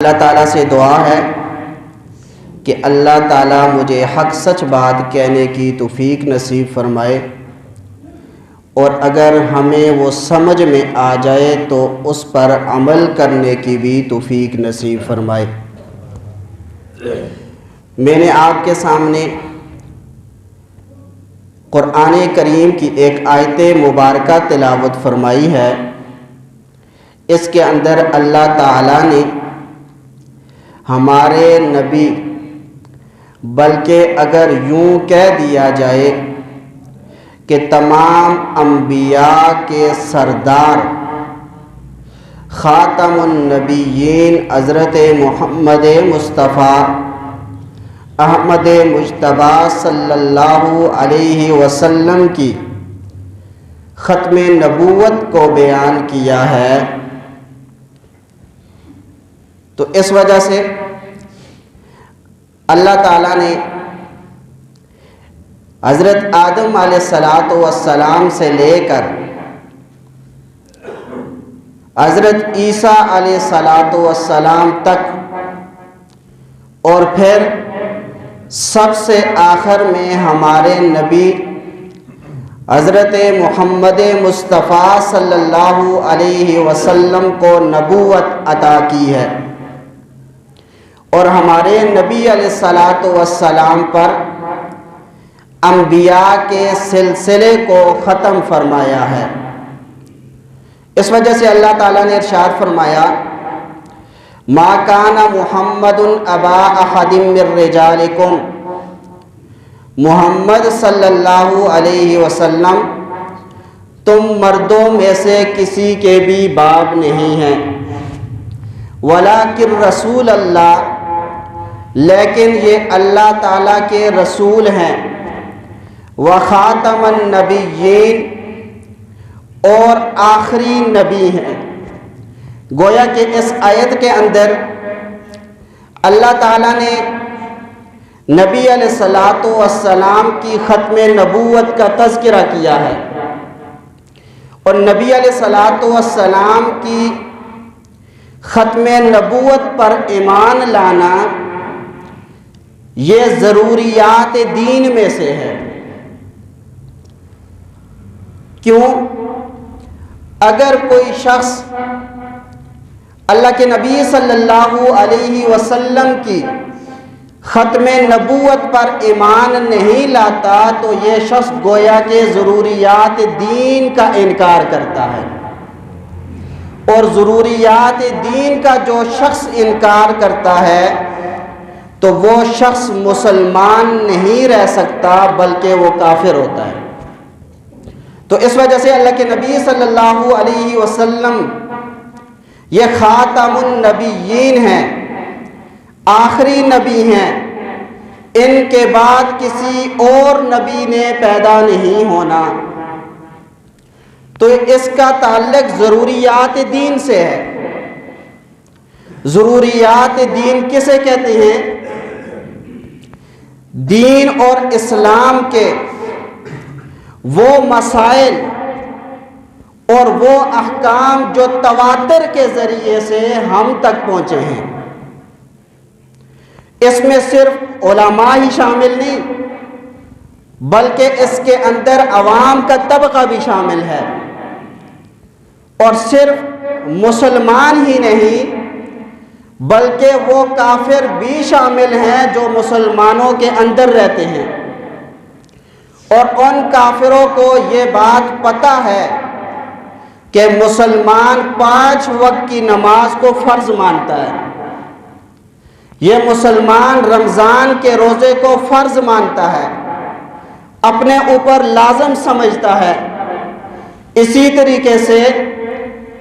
اللہ تعالیٰ سے دعا ہے کہ اللہ تعالیٰ مجھے حق سچ بات کہنے کی توفیق نصیب فرمائے، اور اگر ہمیں وہ سمجھ میں آ جائے تو اس پر عمل کرنے کی بھی توفیق نصیب فرمائے۔ میں نے آپ کے سامنے قرآن کریم کی ایک آیت مبارکہ تلاوت فرمائی ہے۔ اس کے اندر اللہ تعالیٰ نے ہمارے نبی، بلکہ اگر یوں کہہ دیا جائے کہ تمام انبیاء کے سردار خاتم النبیین حضرت محمد مصطفیٰ احمد مجتبیٰ صلی اللہ علیہ وسلم کی ختم نبوت کو بیان کیا ہے، تو اس وجہ سے اللہ تعالیٰ نے حضرت آدم علیہ السلام سے لے کر حضرت عیسیٰ علیہ السلام تک، اور پھر سب سے آخر میں ہمارے نبی حضرت محمد مصطفیٰ صلی اللہ علیہ وسلم کو نبوت عطا کی ہے، اور ہمارے نبی علیہ السلام پر انبیاء کے سلسلے کو ختم فرمایا ہے۔ اس وجہ سے اللہ تعالیٰ نے ارشاد فرمایا، ما کان محمد ابا احد من رجالکم، محمد صلی اللہ علیہ وسلم تم مردوں میں سے کسی کے بھی باپ نہیں ہیں، ولکن رسول اللہ، لیکن یہ اللہ تعالیٰ کے رسول ہیں، وخاتم النبیین، اور آخری نبی ہیں۔ گویا کہ اس آیت کے اندر اللہ تعالیٰ نے نبی علیہ السلام کی ختم نبوت کا تذکرہ کیا ہے، اور نبی علیہ السلام کی ختم نبوت پر ایمان لانا یہ ضروریات دین میں سے ہے۔ کیوں؟ اگر کوئی شخص اللہ کے نبی صلی اللہ علیہ وسلم کی ختم نبوت پر ایمان نہیں لاتا تو یہ شخص گویا کہ ضروریات دین کا انکار کرتا ہے، اور ضروریات دین کا جو شخص انکار کرتا ہے تو وہ شخص مسلمان نہیں رہ سکتا بلکہ وہ کافر ہوتا ہے۔ تو اس وجہ سے اللہ کے نبی صلی اللہ علیہ وسلم یہ خاتم النبیین ہیں، آخری نبی ہیں، ان کے بعد کسی اور نبی نے پیدا نہیں ہونا، تو اس کا تعلق ضروریات دین سے ہے۔ ضروریات دین کسے کہتے ہیں؟ دین اور اسلام کے وہ مسائل اور وہ احکام جو تواتر کے ذریعے سے ہم تک پہنچے ہیں۔ اس میں صرف علماء ہی شامل نہیں بلکہ اس کے اندر عوام کا طبقہ بھی شامل ہے، اور صرف مسلمان ہی نہیں بلکہ وہ کافر بھی شامل ہیں جو مسلمانوں کے اندر رہتے ہیں، اور ان کافروں کو یہ بات پتہ ہے کہ مسلمان 5 وقت کی نماز کو فرض مانتا ہے، یہ مسلمان رمضان کے روزے کو فرض مانتا ہے، اپنے اوپر لازم سمجھتا ہے۔ اسی طریقے سے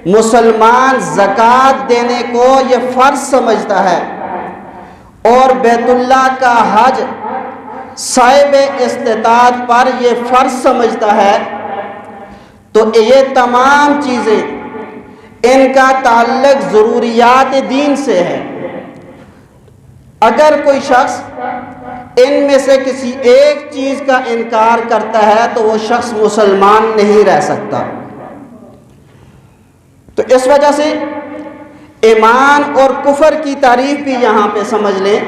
مسلمان زکوٰۃ دینے کو یہ فرض سمجھتا ہے، اور بیت اللہ کا حج صاحب استطاعت پر یہ فرض سمجھتا ہے۔ تو یہ تمام چیزیں ان کا تعلق ضروریات دین سے ہے۔ اگر کوئی شخص ان میں سے کسی ایک چیز کا انکار کرتا ہے تو وہ شخص مسلمان نہیں رہ سکتا۔ تو اس وجہ سے ایمان اور کفر کی تعریف بھی یہاں پہ سمجھ لیں.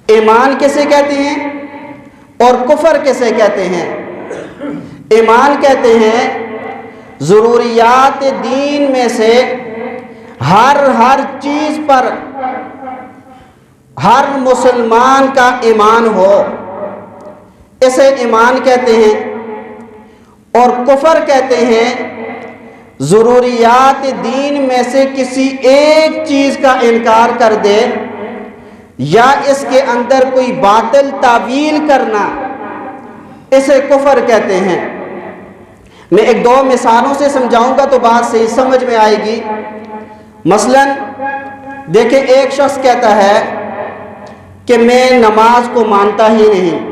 ایمان کسے کہتے ہیں اور کفر کسے کہتے ہیں؟ ایمان کہتے ہیں ضروریات دین میں سے ہر چیز پر ہر مسلمان کا ایمان ہو، اسے ایمان کہتے ہیں. اور کفر کہتے ہیں ضروریات دین میں سے کسی ایک چیز کا انکار کر دے یا اس کے اندر کوئی باطل تعویل کرنا، اسے کفر کہتے ہیں. میں ایک دو مثالوں سے سمجھاؤں گا تو بات صحیح سمجھ میں آئے گی. مثلا دیکھیں، ایک شخص کہتا ہے کہ میں نماز کو مانتا ہی نہیں،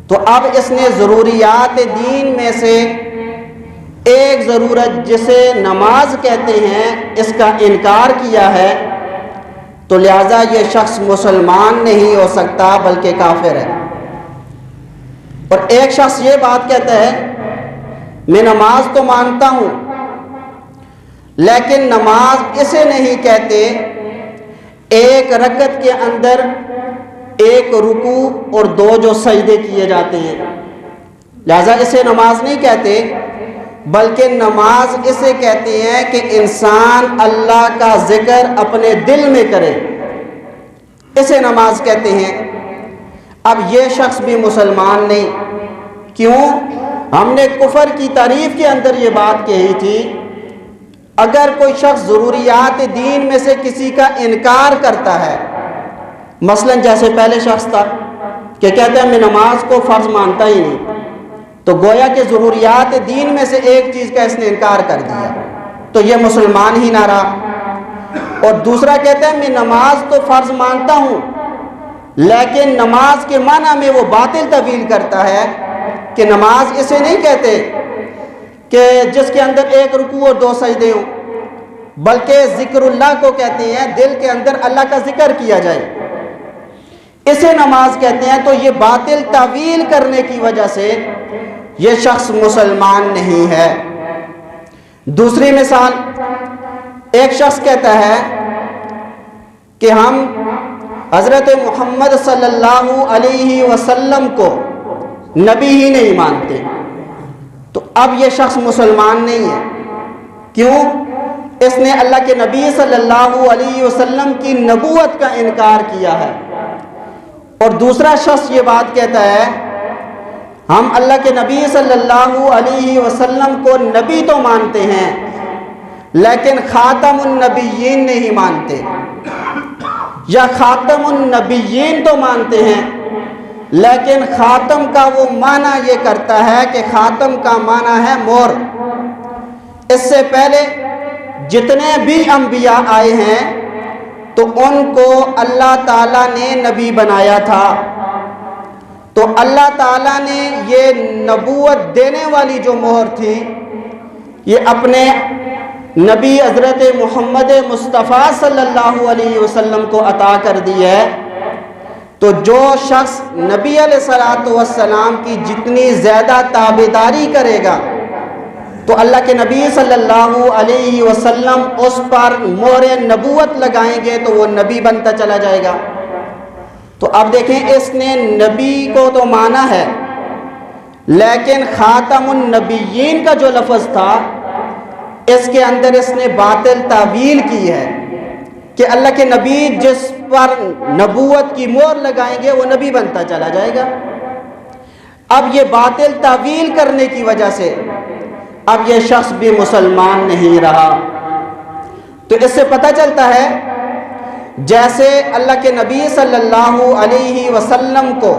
تو اب اس نے ضروریات دین میں سے ایک ضرورت جسے نماز کہتے ہیں اس کا انکار کیا ہے، تو لہذا یہ شخص مسلمان نہیں ہو سکتا بلکہ کافر ہے. اور ایک شخص یہ بات کہتا ہے میں نماز تو مانتا ہوں لیکن نماز اسے نہیں کہتے ایک رکعت کے اندر ایک رکوع اور دو جو سجدے کیے جاتے ہیں، لہذا اسے نماز نہیں کہتے، بلکہ نماز اسے کہتے ہیں کہ انسان اللہ کا ذکر اپنے دل میں کرے، اسے نماز کہتے ہیں. اب یہ شخص بھی مسلمان نہیں. کیوں؟ ہم نے کفر کی تعریف کے اندر یہ بات کہی تھی، اگر کوئی شخص ضروریات دین میں سے کسی کا انکار کرتا ہے، مثلا جیسے پہلے شخص تھا کہ کہتا ہے میں نماز کو فرض مانتا ہی نہیں، تو گویا کہ ضروریات دین میں سے ایک چیز کا اس نے انکار کر دیا، تو یہ مسلمان ہی نہ رہا. اور دوسرا کہتا ہے میں نماز تو فرض مانتا ہوں لیکن نماز کے معنی میں وہ باطل تعویل کرتا ہے کہ نماز اسے نہیں کہتے کہ جس کے اندر ایک رکوع اور دو سجدے ہوں، بلکہ ذکر اللہ کو کہتے ہیں دل کے اندر اللہ کا ذکر کیا جائے، اسے نماز کہتے ہیں. تو یہ باطل تعویل کرنے کی وجہ سے یہ شخص مسلمان نہیں ہے. دوسری مثال، ایک شخص کہتا ہے کہ ہم حضرت محمد صلی اللہ علیہ وسلم کو نبی ہی نہیں مانتے، تو اب یہ شخص مسلمان نہیں ہے. کیوں؟ اس نے اللہ کے نبی صلی اللہ علیہ وسلم کی نبوت کا انکار کیا ہے. اور دوسرا شخص یہ بات کہتا ہے ہم اللہ کے نبی صلی اللہ علیہ وسلم کو نبی تو مانتے ہیں لیکن خاتم النبیین نہیں مانتے، یا خاتم النبیین تو مانتے ہیں لیکن خاتم کا وہ معنی یہ کرتا ہے کہ خاتم کا معنی ہے مور. اس سے پہلے جتنے بھی انبیاء آئے ہیں تو ان کو اللہ تعالیٰ نے نبی بنایا تھا، تو اللہ تعالیٰ نے یہ نبوت دینے والی جو مہر تھی یہ اپنے نبی حضرت محمد مصطفیٰ صلی اللہ علیہ وسلم کو عطا کر دی ہے. تو جو شخص نبی علیہ الصلوۃ والسلام کی جتنی زیادہ تابعداری کرے گا تو اللہ کے نبی صلی اللہ علیہ وسلم اس پر مہر نبوت لگائیں گے تو وہ نبی بنتا چلا جائے گا. تو اب دیکھیں اس نے نبی کو تو مانا ہے لیکن خاتم النبیین کا جو لفظ تھا اس کے اندر اس نے باطل تعویل کی ہے کہ اللہ کے نبی جس پر نبوت کی مہر لگائیں گے وہ نبی بنتا چلا جائے گا. اب یہ باطل تعویل کرنے کی وجہ سے اب یہ شخص بھی مسلمان نہیں رہا. تو اس سے پتہ چلتا ہے جیسے اللہ کے نبی صلی اللہ علیہ وسلم کو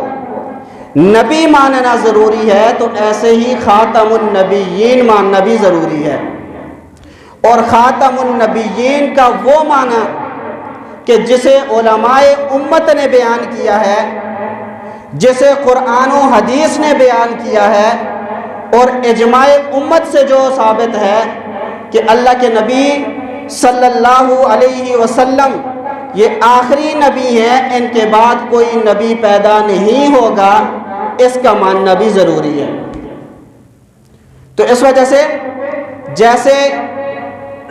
نبی ماننا ضروری ہے تو ایسے ہی خاتم النبیین ماننا بھی ضروری ہے. اور خاتم النبیین کا وہ معنی کہ جسے علماء امت نے بیان کیا ہے، جسے قرآن و حدیث نے بیان کیا ہے اور اجماع امت سے جو ثابت ہے کہ اللہ کے نبی صلی اللہ علیہ وسلم یہ آخری نبی ہیں، ان کے بعد کوئی نبی پیدا نہیں ہوگا، اس کا ماننا بھی ضروری ہے. تو اس وجہ سے جیسے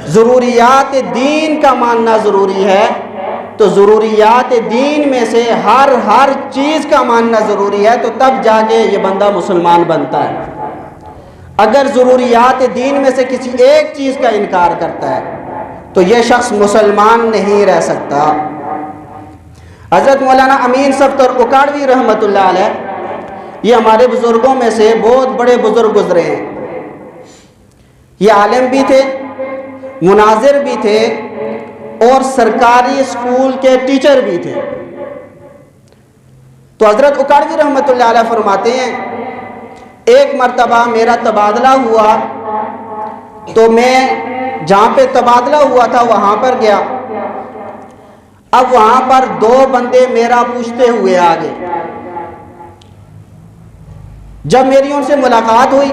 ضروریات دین کا ماننا ضروری ہے، تو ضروریات دین میں سے ہر چیز کا ماننا ضروری ہے، تو تب جا کے یہ بندہ مسلمان بنتا ہے۔ اگر ضروریات دین میں سے کسی ایک چیز کا انکار کرتا ہے تو یہ شخص مسلمان نہیں رہ سکتا۔ حضرت مولانا امین صفتر اکاڑوی رحمۃ اللہ علیہ، یہ ہمارے بزرگوں میں سے بہت بڑے بزرگ گزرے ہیں۔ یہ عالم بھی تھے، مناظر بھی تھے، اور سرکاری اسکول کے ٹیچر بھی تھے۔ تو حضرت اکاڑوی رحمۃ اللہ علیہ فرماتے ہیں، ایک مرتبہ میرا تبادلہ ہوا تو میں جہاں پہ تبادلہ ہوا تھا وہاں پر گیا۔ اب وہاں پر 2 بندے میرا پوچھتے ہوئے آگے۔ جب میری ان سے ملاقات ہوئی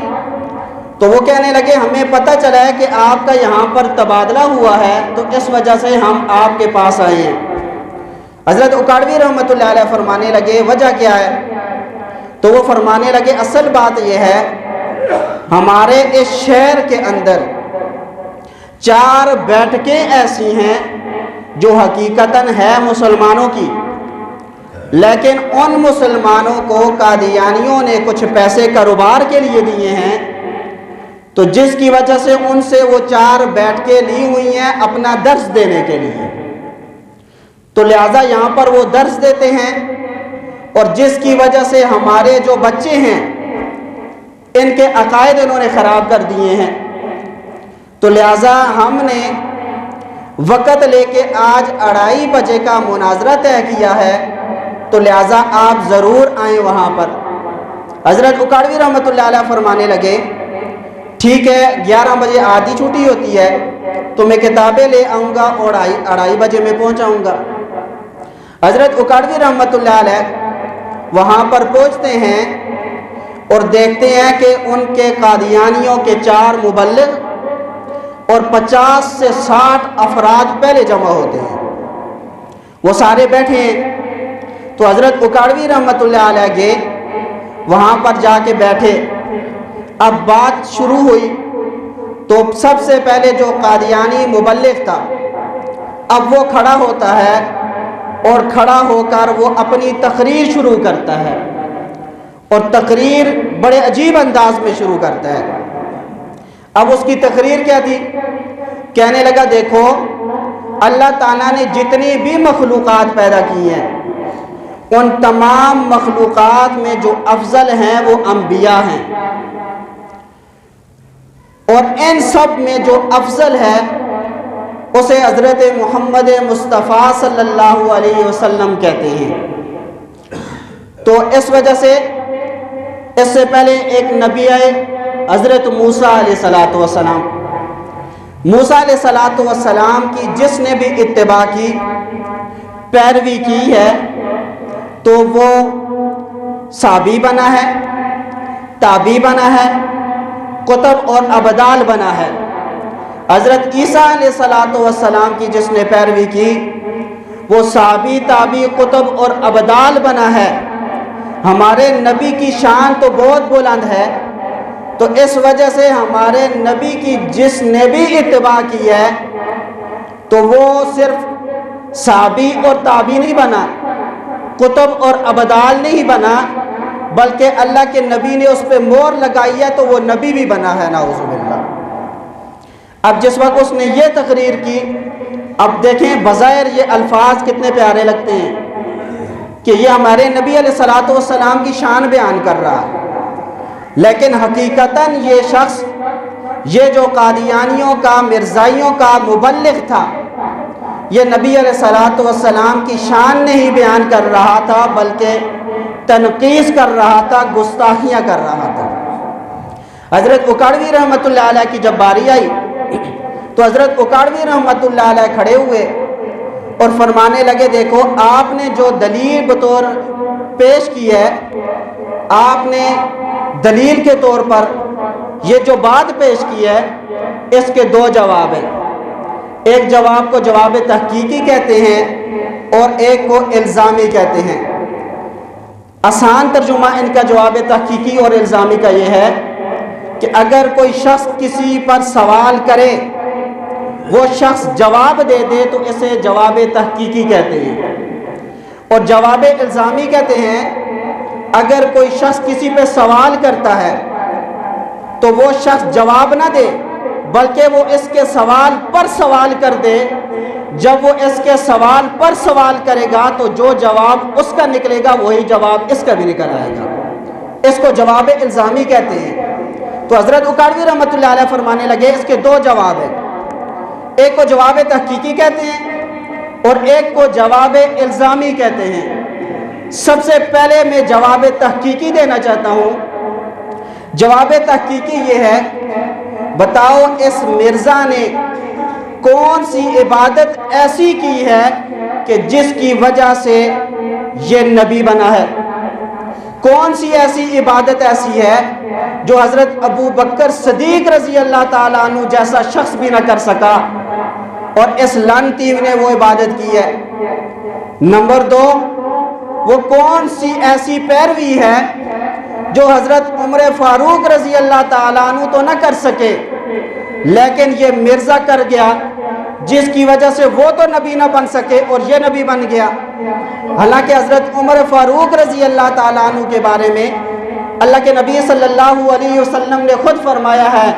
تو وہ کہنے لگے ہمیں پتہ چلا ہے کہ آپ کا یہاں پر تبادلہ ہوا ہے، تو اس وجہ سے ہم آپ کے پاس آئے ہیں۔ حضرت اکاڑوی رحمۃ اللہ علیہ فرمانے لگے وجہ کیا ہے؟ تو وہ فرمانے لگے اصل بات یہ ہے، ہمارے اس شہر کے اندر 4 بیٹھکیں ایسی ہیں جو حقیقتاً ہے مسلمانوں کی، لیکن ان مسلمانوں کو قادیانیوں نے کچھ پیسے کاروبار کے لیے دیے ہیں، تو جس کی وجہ سے ان سے وہ 4 بیٹھکیں لی ہوئی ہیں اپنا درس دینے کے لیے، تو لہٰذا یہاں پر وہ درس دیتے ہیں، اور جس کی وجہ سے ہمارے جو بچے ہیں ان کے عقائد انہوں نے خراب کر دیے ہیں، تو لہٰذا ہم نے وقت لے کے آج 2:30 بجے کا مناظرہ طے کیا ہے، تو لہٰذا آپ ضرور آئیں وہاں پر۔ حضرت اکاڑوی رحمۃ اللہ علیہ فرمانے لگے ٹھیک ہے، 11 بجے آدھی چھٹی ہوتی ہے تو میں کتابیں لے آؤں گا اور 2:30 بجے میں پہنچاؤں گا۔ حضرت اکاڑوی رحمۃ اللہ علیہ وہاں پر پہنچتے ہیں اور دیکھتے ہیں کہ ان کے قادیانیوں کے 4 مبلغ اور 50 سے 60 افراد پہلے جمع ہوتے ہیں، وہ سارے بیٹھے ہیں۔ تو حضرت اکاڑوی رحمۃ اللہ علیہ گئے، وہاں پر جا کے بیٹھے۔ اب بات شروع ہوئی تو سب سے پہلے جو قادیانی مبلغ تھا اب وہ کھڑا ہوتا ہے اور کھڑا ہو کر وہ اپنی تقریر شروع کرتا ہے، اور تقریر بڑے عجیب انداز میں شروع کرتا ہے۔ اب اس کی تقریر کیا تھی؟ کہنے لگا دیکھو اللہ تعالیٰ نے جتنی بھی مخلوقات پیدا کی ہیں ان تمام مخلوقات میں جو افضل ہیں وہ انبیاء ہیں، اور ان سب میں جو افضل ہے اسے حضرت محمد مصطفیٰ صلی اللہ علیہ وسلم کہتے ہیں۔ تو اس وجہ سے اس سے پہلے ایک نبی آئے حضرت موسیٰ علیہ السلام۔ موسیٰ علیہ السلام کی جس نے بھی اتباع کی، پیروی کی ہے، تو وہ صحابی بنا ہے، تابعی بنا ہے، کتب اور ابدال بنا ہے۔ حضرت عیسیٰ علیہ السلام کی جس نے پیروی کی وہ صحابی، تابعی، کتب اور ابدال بنا ہے۔ ہمارے نبی کی شان تو بہت بلند ہے، تو اس وجہ سے ہمارے نبی کی جس نے بھی اتباع کی ہے تو وہ صرف صحابی اور تابعی نہیں بنا، کتب اور ابدال نہیں بنا، بلکہ اللہ کے نبی نے اس پہ مہر لگائی ہے تو وہ نبی بھی بنا ہے، نعوذ باللہ۔ اب جس وقت اس نے یہ تقریر کی، اب دیکھیں بظاہر یہ الفاظ کتنے پیارے لگتے ہیں کہ یہ ہمارے نبی علیہ السلام کی شان بیان کر رہا ہے، لیکن حقیقتاً یہ شخص، یہ جو قادیانیوں کا، مرزائیوں کا مبلغ تھا، یہ نبی علیہ السلام کی شان نہیں بیان کر رہا تھا بلکہ تنقیص کر رہا تھا، گستاخیاں کر رہا تھا۔ حضرت اکاڑوی رحمۃ اللہ علیہ کی جب باری آئی تو حضرت اکاڑوی رحمۃ اللہ علیہ کھڑے ہوئے اور فرمانے لگے دیکھو آپ نے جو دلیل بطور پیش کی ہے، آپ نے دلیل کے طور پر یہ جو بات پیش کی ہے اس کے 2 جواب ہیں۔ ایک جواب کو جواب تحقیقی کہتے ہیں اور ایک کو الزامی کہتے ہیں۔ آسان ترجمہ ان کا جواب تحقیقی اور الزامی کا یہ ہے کہ اگر کوئی شخص کسی پر سوال کرے وہ شخص جواب دے دے تو اسے جواب تحقیقی کہتے ہیں، اور جواب الزامی کہتے ہیں اگر کوئی شخص کسی پہ سوال کرتا ہے تو وہ شخص جواب نہ دے بلکہ وہ اس کے سوال پر سوال کر دے۔ جب وہ اس کے سوال پر سوال کرے گا تو جو جواب اس کا نکلے گا وہی جواب اس کا بھی نکل آئے گا، اس کو جواب الزامی کہتے ہیں۔ تو حضرت اکاڑوی رحمۃ اللہ علیہ فرمانے لگے اس کے دو جواب ہیں، ایک کو جواب تحقیقی کہتے ہیں اور ایک کو جواب الزامی کہتے ہیں۔ سب سے پہلے میں جواب تحقیقی دینا چاہتا ہوں۔ جواب تحقیقی یہ ہے، بتاؤ اس مرزا نے کون سی عبادت ایسی کی ہے کہ جس کی وجہ سے یہ نبی بنا ہے؟ کون سی ایسی عبادت ایسی ہے جو حضرت ابو بکر صدیق رضی اللہ تعالیٰ عنہ جیسا شخص بھی نہ کر سکا اور اس لعنتی نے وہ عبادت کی ہے؟ نمبر دو، وہ کون سی ایسی پیروی ہے جو حضرت عمر فاروق رضی اللہ تعالیٰ عنہ تو نہ کر سکے لیکن یہ مرزا کر گیا، جس کی وجہ سے وہ تو نبی نہ بن سکے اور یہ نبی بن گیا؟ حالانکہ حضرت عمر فاروق رضی اللہ تعالیٰ عنہ کے بارے میں اللہ کے نبی صلی اللہ علیہ وسلم نے خود فرمایا ہے،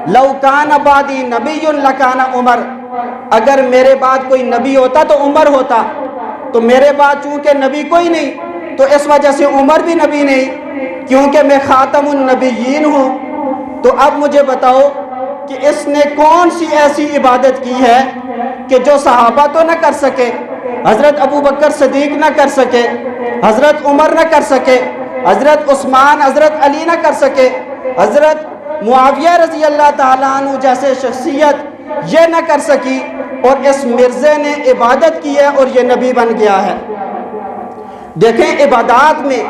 لو کان بعدی نبی لکان عمر، اگر میرے بعد کوئی نبی ہوتا تو عمر ہوتا، تو میرے بعد چونکہ نبی کوئی نہیں تو اس وجہ سے عمر بھی نبی نہیں، کیونکہ میں خاتم النبیین ہوں۔ تو اب مجھے بتاؤ کہ اس نے کون سی ایسی عبادت کی ہے کہ جو صحابہ تو نہ کر سکے، حضرت ابو بکر صدیق نہ کر سکے، حضرت عمر نہ کر سکے، حضرت عثمان حضرت علی نہ کر سکے، حضرت معاویہ رضی اللہ تعالیٰ عنہ جیسے شخصیت یہ نہ کر سکی، اور اس مرزے نے عبادت کی ہے اور یہ نبی بن گیا ہے۔ دیکھیں عبادات میں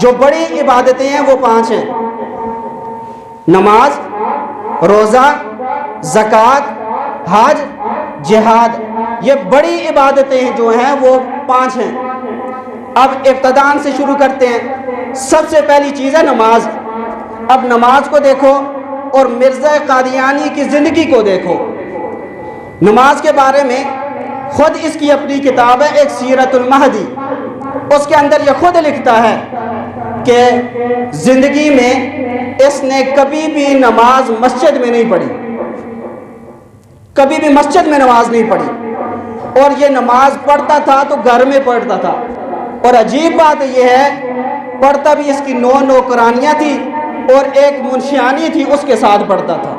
جو بڑی عبادتیں ہیں وہ 5 ہیں، نماز، روزہ، زکوٰۃ، حج، جہاد، یہ بڑی عبادتیں جو ہیں وہ 5 ہیں۔ اب ابتداءً سے شروع کرتے ہیں۔ سب سے پہلی چیز ہے نماز۔ اب نماز کو دیکھو اور مرزا قادیانی کی زندگی کو دیکھو۔ نماز کے بارے میں خود اس کی اپنی کتاب ہے ایک سیرت المہدی، اس کے اندر یہ خود لکھتا ہے کہ زندگی میں اس نے کبھی بھی نماز مسجد میں نہیں پڑھی، کبھی بھی مسجد میں نماز نہیں پڑھی، اور یہ نماز پڑھتا تھا تو گھر میں پڑھتا تھا۔ اور عجیب بات یہ ہے، پڑھتا بھی اس کی 9 نوکرانیاں تھی اور ایک منشیانی تھی اس کے ساتھ پڑھتا تھا۔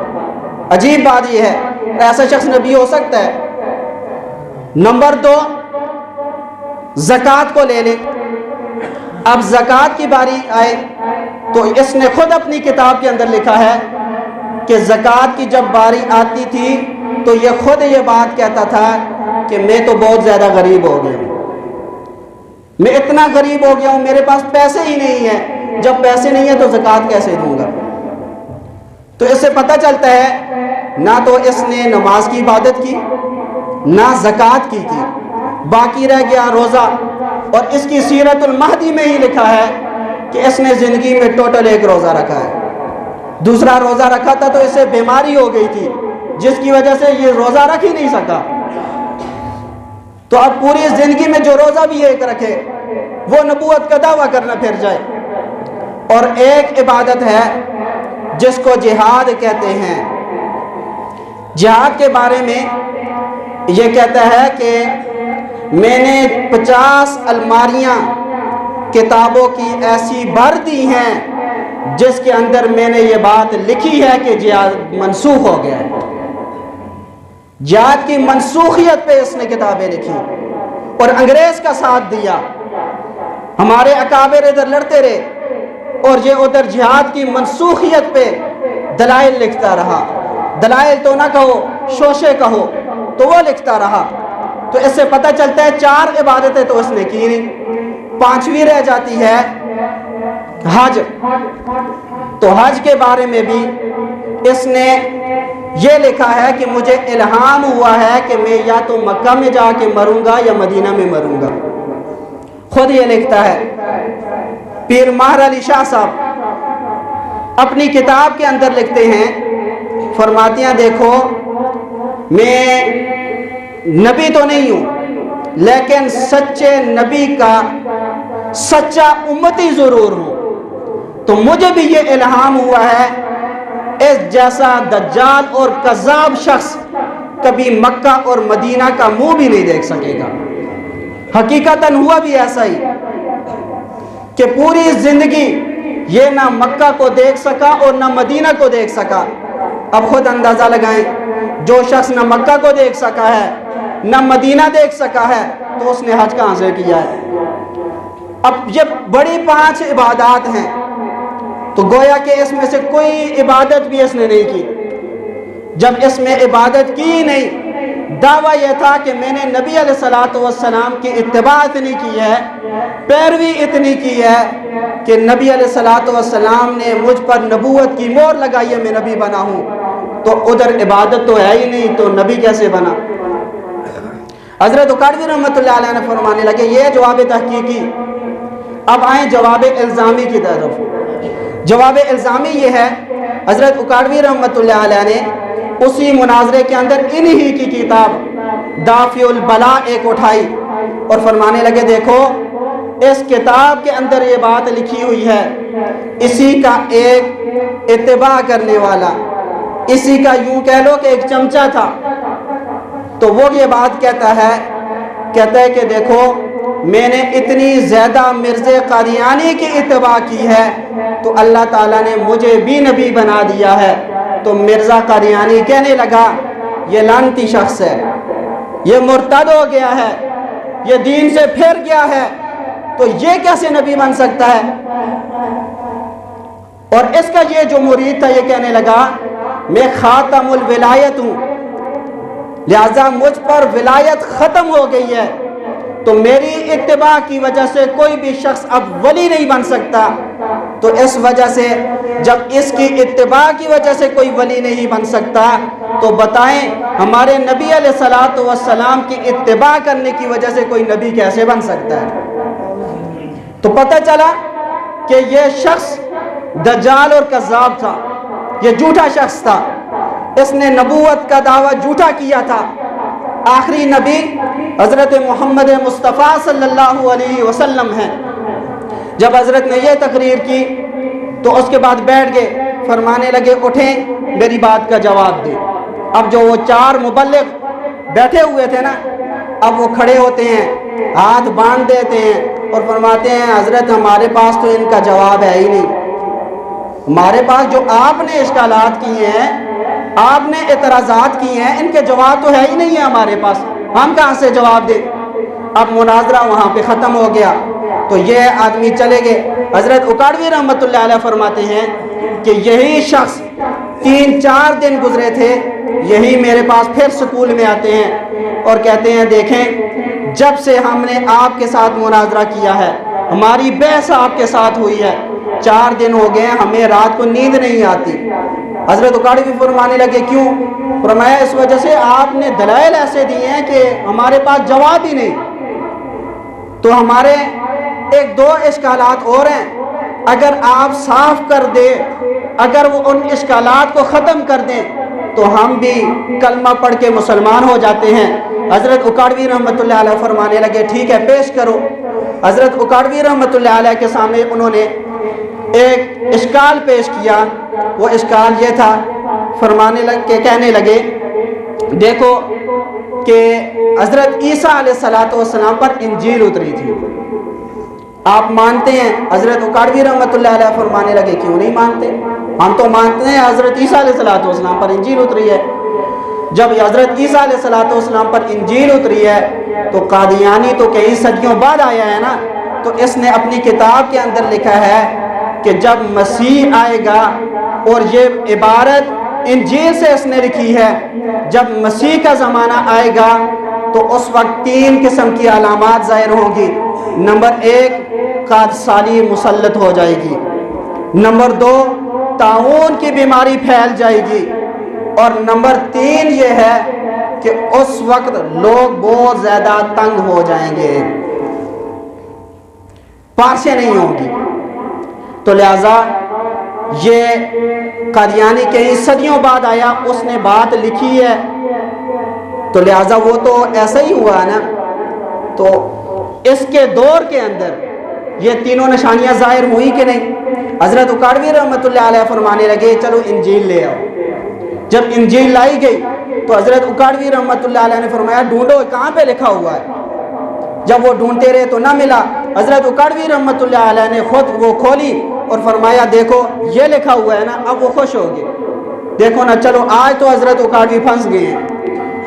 عجیب بات یہ ہے، ایسا شخص نبی ہو سکتا ہے؟ نمبر 2، زکوٰۃ کو لے لیں۔ اب زکوٰۃ کی باری آئے تو اس نے خود اپنی کتاب کے اندر لکھا ہے کہ زکوٰۃ کی جب باری آتی تھی تو یہ خود یہ بات کہتا تھا کہ میں تو بہت زیادہ غریب ہو گیا ہوں، میں اتنا غریب ہو گیا ہوں، میرے پاس پیسے ہی نہیں ہیں، جب پیسے نہیں ہیں تو زکوٰۃ کیسے دوں گا؟ تو اس سے پتہ چلتا ہے نہ تو اس نے نماز کی عبادت کی نہ زکوٰۃ کی تھی، باقی رہ گیا روزہ۔ اور اس کی سیرت المہدی میں ہی لکھا ہے کہ اس نے زندگی میں ٹوٹل 1 روزہ رکھا ہے، دوسرا روزہ رکھا تھا تو اسے بیماری ہو گئی تھی جس کی وجہ سے یہ روزہ رکھ ہی نہیں سکا۔ تو اب پوری زندگی میں جو روزہ بھی 1 رکھے وہ نبوت کا دعویٰ کرنا پھر جائے۔ اور ایک عبادت ہے جس کو جہاد کہتے ہیں۔ جہاد کے بارے میں یہ کہتا ہے کہ میں نے 50 الماریاں کتابوں کی ایسی بھر دی ہیں جس کے اندر میں نے یہ بات لکھی ہے کہ جہاد منسوخ ہو گیا ہے۔ جہاد کی منسوخیت پہ اس نے کتابیں لکھی اور انگریز کا ساتھ دیا۔ ہمارے اکابر ادھر لڑتے رہے اور یہ ادھر جہاد کی منسوخیت پہ دلائل لکھتا رہا۔ دلائل تو نہ کہو، شوشے کہو، تو وہ لکھتا رہا۔ تو اس سے پتہ چلتا ہے 4 عبادتیں تو اس نے کی نہیں، 5ویں رہ جاتی ہے حج۔ تو حج کے بارے میں بھی اس نے یہ لکھا ہے کہ مجھے الہام ہوا ہے کہ میں یا تو مکہ میں جا کے مروں گا یا مدینہ میں مروں گا، خود یہ لکھتا ہے۔ پیر ماہر علی شاہ صاحب اپنی کتاب کے اندر لکھتے ہیں، فرماتے ہیں دیکھو میں نبی تو نہیں ہوں لیکن سچے نبی کا سچا امتی ضرور ہوں، تو مجھے بھی یہ الہام ہوا ہے اس جیسا دجال اور کذاب شخص کبھی مکہ اور مدینہ کا منہ بھی نہیں دیکھ سکے گا۔ حقیقتاً ہوا بھی ایسا ہی کہ پوری زندگی یہ نہ مکہ کو دیکھ سکا اور نہ مدینہ کو دیکھ سکا۔ اب خود اندازہ لگائیں، جو شخص نہ مکہ کو دیکھ سکا ہے نہ مدینہ دیکھ سکا ہے تو اس نے حج کہاں سے کیا ہے؟ اب یہ بڑی 5 عبادات ہیں تو گویا کہ اس میں سے کوئی عبادت بھی اس نے نہیں کی۔ جب اس میں عبادت کی نہیں، دعویٰ یہ تھا کہ میں نے نبی علیہ الصلوۃ والسلام کی اتباع اتنی کی ہے، پیروی اتنی کی ہے کہ نبی علیہ الصلوۃ والسلام نے مجھ پر نبوت کی مہر لگائی ہے، میں نبی بنا ہوں، تو ادھر عبادت تو ہے ہی نہیں تو نبی کیسے بنا؟ حضرت اکاڑوی رحمۃ اللہ علیہ نے فرمانے لگے یہ جواب تحقیقی۔ اب آئیں جواب الزامی کی طرف۔ جواب الزامی یہ ہے، حضرت اکاڑوی رحمۃ اللہ علیہ نے اسی مناظرے کے اندر انہی کی کتاب دافع البلاء ایک اٹھائی اور فرمانے لگے دیکھو اس کتاب کے اندر یہ بات لکھی ہوئی ہے، اسی کا ایک اتباع کرنے والا، اسی کا یوں کہہ لو کہ ایک چمچہ تھا، تو وہ یہ بات کہتا ہے کہ دیکھو میں نے اتنی زیادہ مرزا قادیانی کی اتباع کی ہے تو اللہ تعالیٰ نے مجھے بھی نبی بنا دیا ہے۔ تو مرزا قادیانی کہنے لگا یہ لعنتی شخص ہے، یہ مرتد ہو گیا ہے، یہ دین سے پھر گیا ہے، تو یہ کیسے نبی بن سکتا ہے؟ اور اس کا یہ جو مرید تھا یہ کہنے لگا میں خاتم الولایت ہوں، لہذا مجھ پر ولایت ختم ہو گئی ہے، تو میری اتباع کی وجہ سے کوئی بھی شخص اب ولی نہیں بن سکتا۔ تو اس وجہ سے جب اس کی اتباع کی وجہ سے کوئی ولی نہیں بن سکتا تو بتائیں ہمارے نبی علیہ الصلوۃ والسلام کی اتباع کرنے کی وجہ سے کوئی نبی کیسے بن سکتا ہے؟ تو پتہ چلا کہ یہ شخص دجال اور کذاب تھا، یہ جھوٹا شخص تھا، اس نے نبوت کا دعویٰ جھوٹا کیا تھا۔ آخری نبی حضرت محمد مصطفیٰ صلی اللہ علیہ وسلم ہیں۔ جب حضرت نے یہ تقریر کی تو اس کے بعد بیٹھ گئے، فرمانے لگے اٹھیں میری بات کا جواب دیں۔ اب جو وہ 4 مبلغ بیٹھے ہوئے تھے نا، اب وہ کھڑے ہوتے ہیں، ہاتھ باندھ دیتے ہیں اور فرماتے ہیں حضرت ہمارے پاس تو ان کا جواب ہے ہی نہیں، ہمارے پاس جو آپ نے اشکالات کیے ہیں، آپ نے اعتراضات کیے ہیں، ان کے جواب تو ہے ہی نہیں ہے ہمارے پاس، ہم کہاں سے جواب دیں؟ اب مناظرہ وہاں پہ ختم ہو گیا تو یہ آدمی چلے گئے۔ حضرت اکاڑوی رحمۃ اللہ علیہ فرماتے ہیں کہ یہی شخص 3-4 دن گزرے تھے، یہی میرے پاس پھر سکول میں آتے ہیں اور کہتے ہیں دیکھیں جب سے ہم نے آپ کے ساتھ مناظرہ کیا ہے، ہماری بحث آپ کے ساتھ ہوئی ہے، 4 دن ہو گئے ہمیں رات کو نیند نہیں آتی۔ حضرت اکاڑوی فرمانے لگے کیوں؟ فرمایا اس وجہ سے آپ نے دلائل ایسے دیے ہیں کہ ہمارے پاس جواب ہی نہیں۔ تو ہمارے 1-2 اشکالات اور ہیں، اگر آپ صاف کر دیں، اگر وہ ان اشکالات کو ختم کر دیں تو ہم بھی کلمہ پڑھ کے مسلمان ہو جاتے ہیں۔ حضرت اکاڑوی رحمۃ اللہ علیہ فرمانے لگے ٹھیک ہے پیش کرو۔ حضرت اکاڑوی رحمۃ اللہ علیہ کے سامنے انہوں نے ایک اشکال پیش کیا، وہ اشکال یہ تھا، کہنے لگے دیکھو کہ حضرت عیسیٰ علیہ السلام پر انجیل اتری تھی، آپ مانتے ہیں؟ حضرت اکاڑوی رحمۃ اللہ علیہ فرمانے لگے کیوں نہیں مانتے، ہم تو مانتے ہیں حضرت عیسیٰ علیہ السلام پر انجیل اتری ہے۔ جب حضرت عیسیٰ علیہ السلام پر انجیل اتری ہے تو قادیانی تو کئی صدیوں بعد آیا ہے نا، تو اس نے اپنی کتاب کے اندر لکھا ہے کہ جب مسیح آئے گا، اور یہ عبارت انجیل سے اس نے لکھی ہے، جب مسیح کا زمانہ آئے گا تو اس وقت 3 قسم کی علامات ظاہر ہوں گی۔ نمبر 1 قادسالی مسلط ہو جائے گی، نمبر 2 طاعون کی بیماری پھیل جائے گی، اور نمبر 3 یہ ہے کہ اس وقت لوگ بہت زیادہ تنگ ہو جائیں گے، پارشیں نہیں ہوں گی۔ تو لہذا یہ قادیانی کئی صدیوں بعد آیا، اس نے بات لکھی ہے تو لہٰذا وہ تو ایسا ہی ہوا ہے نا. تو اس کے دور کے اندر یہ تینوں نشانیاں ظاہر ہوئی کہ نہیں؟ حضرت اکاڑوی رحمۃ اللہ علیہ فرمانے لگے چلو انجیل لے آؤ. جب انجیل لائی گئی تو حضرت اکاڑوی رحمۃ اللہ علیہ نے فرمایا ڈھونڈو کہاں پہ لکھا ہوا ہے. جب وہ ڈھونڈتے رہے تو نہ ملا. حضرت اکاڑوی رحمۃ اللہ علیہ نے خود وہ کھولی اور فرمایا دیکھو یہ لکھا ہوا ہے نا. اب وہ خوش ہو گئے, دیکھو نا چلو آج تو حضرت اکاڑوی پھنس گئے ہیں.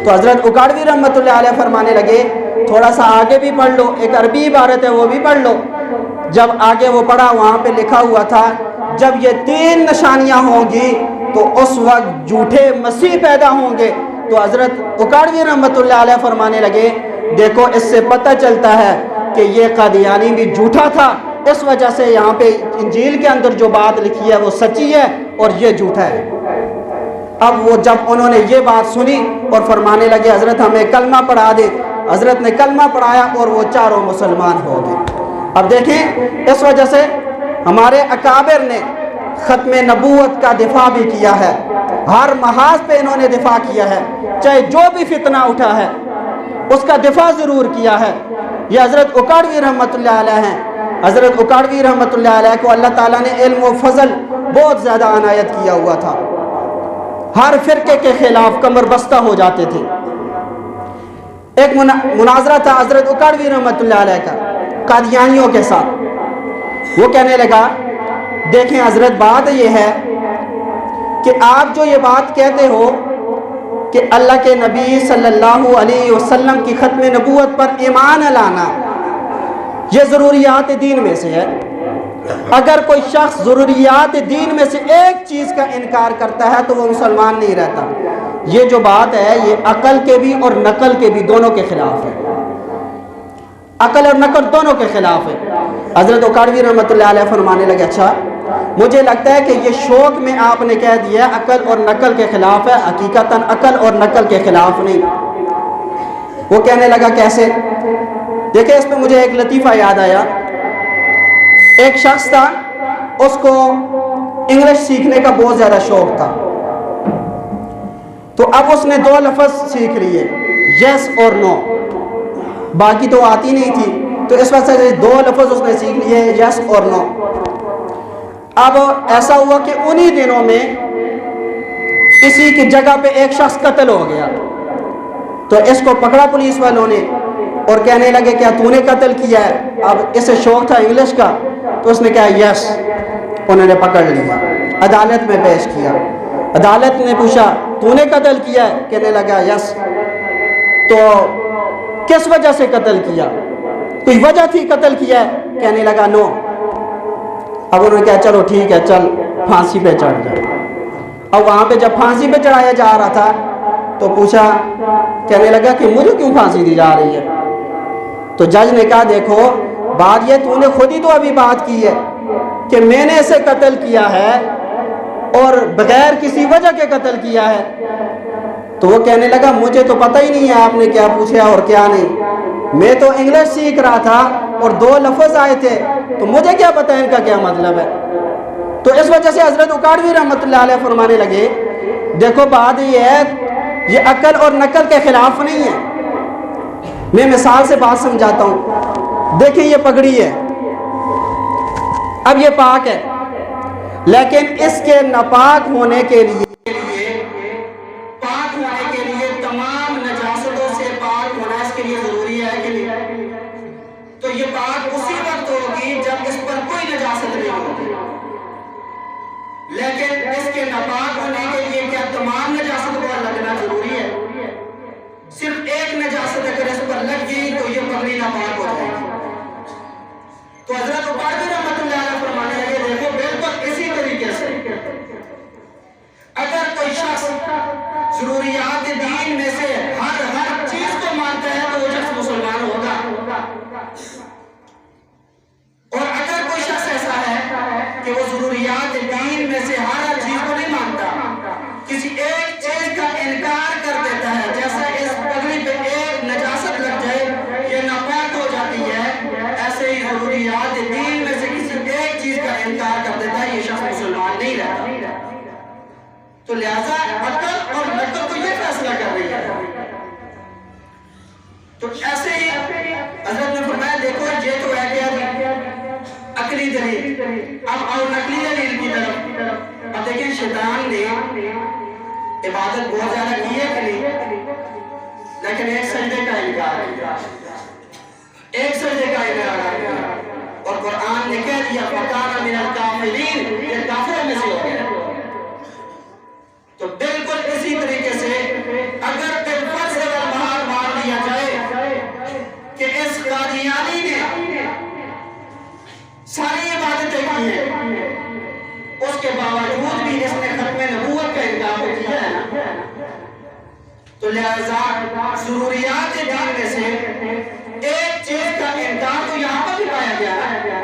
تو حضرت اکاڑوی رحمۃ اللہ علیہ فرمانے لگے تھوڑا سا آگے بھی پڑھ لو, ایک عربی عبارت ہے وہ بھی پڑھ لو. جب آگے وہ پڑھا وہاں پہ لکھا ہوا تھا جب یہ 3 نشانیاں ہوں گی تو اس وقت جھوٹے مسیح پیدا ہوں گے. تو حضرت اکاڑوی رحمۃ اللہ علیہ فرمانے لگے دیکھو اس سے پتہ چلتا ہے کہ یہ قادیانی بھی جھوٹا تھا, اس وجہ سے یہاں پہ انجیل کے اندر جو بات لکھی ہے وہ سچی ہے اور یہ جھوٹا ہے. اب وہ جب انہوں نے یہ بات سنی اور فرمانے لگے حضرت ہمیں کلمہ پڑھا دے. حضرت نے کلمہ پڑھایا اور وہ چاروں مسلمان ہو گئے. اب دیکھیں اس وجہ سے ہمارے اکابر نے ختم نبوت کا دفاع بھی کیا ہے, ہر محاذ پہ انہوں نے دفاع کیا ہے, چاہے جو بھی فتنہ اٹھا ہے اس کا دفاع ضرور کیا ہے. یہ حضرت اکاڑوی رحمۃ اللہ علیہ ہیں. حضرت اکاڑوی رحمۃ اللہ علیہ کو اللہ تعالیٰ نے علم و فضل بہت زیادہ عنایت کیا ہوا تھا, ہر فرقے کے خلاف کمر بستہ ہو جاتے تھے. ایک مناظرہ تھا حضرت اکاڑوی رحمۃ اللہ علیہ کا قادیانیوں کے ساتھ. وہ کہنے لگا دیکھیں حضرت بات یہ ہے کہ آپ جو یہ بات کہتے ہو کہ اللہ کے نبی صلی اللہ علیہ وسلم کی ختم نبوت پر ایمان لانا یہ ضروریات دین میں سے ہے. اگر کوئی شخص ضروریات دین میں سے ایک چیز کا انکار کرتا ہے تو وہ مسلمان نہیں رہتا. یہ جو بات ہے یہ عقل کے بھی اور نقل کے بھی دونوں کے خلاف ہے, عقل اور نقل دونوں کے خلاف ہے. حضرت اکاڑوی رحمۃ اللہ علیہ فرمانے لگے اچھا مجھے لگتا ہے کہ یہ شوق میں آپ نے کہہ دیا عقل اور نقل کے خلاف ہے, حقیقتاً عقل اور نقل کے خلاف نہیں. وہ کہنے لگا کیسے؟ دیکھیں اس پہ مجھے ایک لطیفہ یاد آیا. ایک شخص تھا اس کو انگلش سیکھنے کا بہت زیادہ شوق تھا. تو اب اس نے 2 لفظ سیکھ لیے یس اور نو, باقی تو آتی نہیں تھی. تو اس وجہ سے 2 لفظ اس نے سیکھ لیے یس اور نو. اب ایسا ہوا کہ انہی دنوں میں اسی کی جگہ پہ ایک شخص قتل ہو گیا. تو اس کو پکڑا پولیس والوں نے اور کہنے لگے کیا تو نے قتل کیا ہے؟ اب اسے شوق تھا انگلش کا تو اس نے کہا یس. انہوں نے پکڑ لیا, عدالت میں پیش کیا. عدالت نے پوچھا تو نے قتل کیا ہے؟ کہنے لگا یس. تو کس وجہ سے قتل کیا؟ کوئی وجہ تھی قتل کیا ہے؟ کہنے لگا نو. اب انہوں نے کہا چلو ٹھیک ہے چل پھانسی پہ چڑھ جائے. اب وہاں پہ جب پھانسی پہ چڑھایا جا رہا تھا تو پوچھا, کہنے لگا کہ مجھے کیوں پھانسی دی جا رہی ہے؟ تو جج نے کہا دیکھو بات یہ تو نے خود ہی تو ابھی بات کی ہے کہ میں نے اسے قتل کیا ہے اور بغیر کسی وجہ کے قتل کیا ہے. تو وہ کہنے لگا مجھے تو پتہ ہی نہیں ہے آپ نے کیا پوچھا اور کیا نہیں, میں تو انگلش سیکھ رہا تھا اور 2 لفظ آئے تھے تو مجھے کیا پتہ ان کا کیا مطلب ہے. تو اس وجہ سے حضرت اکاڑوی رحمۃ اللہ علیہ فرمانے لگے دیکھو بات یہ ہے یہ عقل اور نقل کے خلاف نہیں ہے. میں مثال سے بات سمجھاتا ہوں. دیکھیں یہ پگڑی ہے, اب یہ پاک ہے لیکن اس کے ناپاک ہونے کے لیے تمام نجاستوں سے پاک ہونا اس کے لیے ضروری ہے کہ نہیں؟ تو یہ پاک اسی وقت ہوگی جب اس پر کوئی نجاست نہیں ہوگی. لیکن اس کے ناپاک ہونے کے لیے کیا تمام نجاست کو لگنا ضروری ہے؟ صرف ایک نجاست اگر اس پر لگ گئی تو یہ پگڑی ناپاک ہو جائے گی. تو حضرت اکاڑوی رحمۃ اللہ علیہ فرمانے لگے دیکھو بالکل اسی طریقے سے اگر کوئی شخص ضروریات دین میں سے ہر چیز کو مانتا ہے تو وہ شخص مسلمان ہوگا. اور اگر کوئی شخص ایسا ہے کہ وہ ضروریات دین میں سے ہر چیز کو نہیں مانتا, کسی ایک چیز کا انکار کر دیتا ہے, جیسا اس پگڑی پہ ایک نجاست لگ جائے یہ ناپاک ہو جاتی ہے, ایسے ہی ضروریات دین میں سے کسی ایک چیز کا انکار کر دیتا ہے, یہ شخص مسلمان نہیں رہتا. تو لہذا عقل اور نقل تو یہ فیصلہ کر رہی ہے تو ایسے ہی حضرت نے فرمایا دیکھو یہ تو ہے کیا عقلی دلیل، اب آؤ نقلی دلیل کی طرف۔ اب دیکھیں شیطان نے عبادت بہت زیادہ کی ہے کہ نہیں، لیکن ایک سجدے کا انکار کیا، ایک سجدے کا انکار کیا، اور قرآن نے کہہ دیا فَكَانَ مِنَ الْكَافِرِينَ، یہ کافروں میں سے ہو گیا۔ تو بالکل اسی طریقے سے اگر بالفرض والمحال مان لیا جائے کہ اس قادیانی نے ساری عبادتیں کی ہیں، اس کے باوجود بھی اس نے ختم نبوت کا انکار کیا ہے نا، تو لہذا ضروریات دین میں سے ایک چیز کا انکار تو یہاں پر بھی پایا گیا ہے۔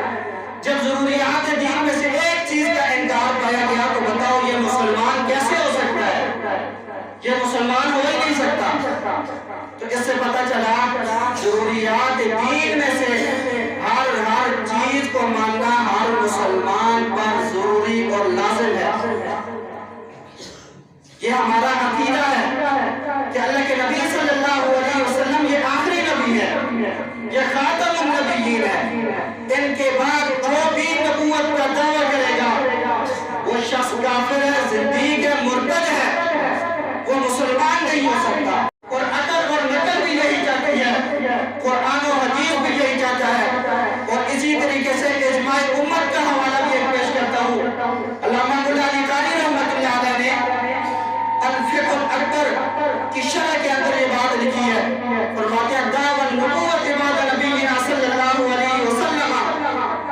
جب ضروریات دین میں سے ایک چیز کا انکار پایا گیا تو بتاؤ یہ مسلمان کیسے ہو سکتا ہے؟ یہ مسلمان ہو ہی نہیں سکتا۔ تو اس سے پتہ چلا ضروریات دین میں سے ہر چیز کو ماننا ہر مسلمان پر ضروری اور لازم ہے۔ یہ ہمارا عقیدہ ہے کہ اللہ کے نبی صلی اللہ علیہ وسلم یہ آخری نبی ہے، یہ خاتم النبیین ہے، ان کے بعد جو بھی نبوت کا دعویٰ کرے گا وہ شخص کافر ہے، زندیق ہے، مرتد ہے، وہ مسلمان نہیں ہو سکتا۔ اور عقل اور نقل بھی یہی چاہتی ہے، قرآن و حدیث بھی یہی چاہتا ہے، اور اسی طریقے سے اجماع امت کا حوالہ بھی ایک پیش کرتا ہوں۔ علامہ مولا علی قاری رحمۃ اللہ علیہ نے الفقہ الاکبر کی شرح کے اندر یہ بات لکھی ہے، فرماتے ہیں دعوی النبوت بعد نبینا صلی اللہ علیہ وسلم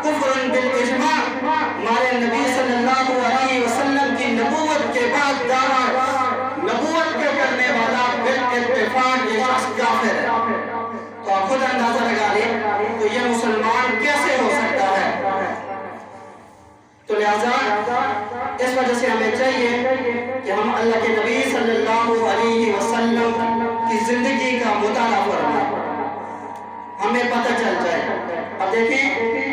کفر بالاجماع، ہمارے نبی صلی اللہ علیہ وسلم کی نبوت کے بعد دعویٰ نبوت کے کرنے والا بالاتفاق یہ شخص کافر ہے۔ تو آپ خود اندازہ لگا لیں تو یہ مسلمان کیسے ہو سکتا ہے؟ تو لہذا اس وجہ سے ہمیں چاہیے کہ ہم اللہ کے نبی صلی اللہ علیہ وسلم کی زندگی کا مطالعہ فرمائیں، ہمیں پتہ چل جائے۔ اب دیکھیں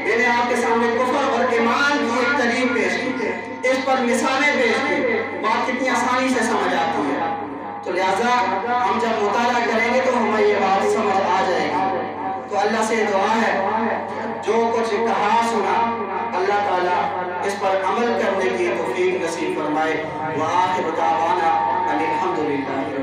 میں نے آپ کے سامنے کفر اور ایمان کی ایک تعریف پیش کی، اس پر مثالیں پیش کی، بات کتنی آسانی سے سمجھ آتی ہے۔ تو لہٰذا ہم جب مطالعہ کریں گے تو ہمیں یہ بات سمجھ آ جائے گی۔ تو اللہ سے دعا ہے جو کچھ کہا سنا اللہ تعالیٰ اس پر عمل کرنے کی توفیق نصیب فرمائے۔ وآخر دعوانا ان الحمدللہ۔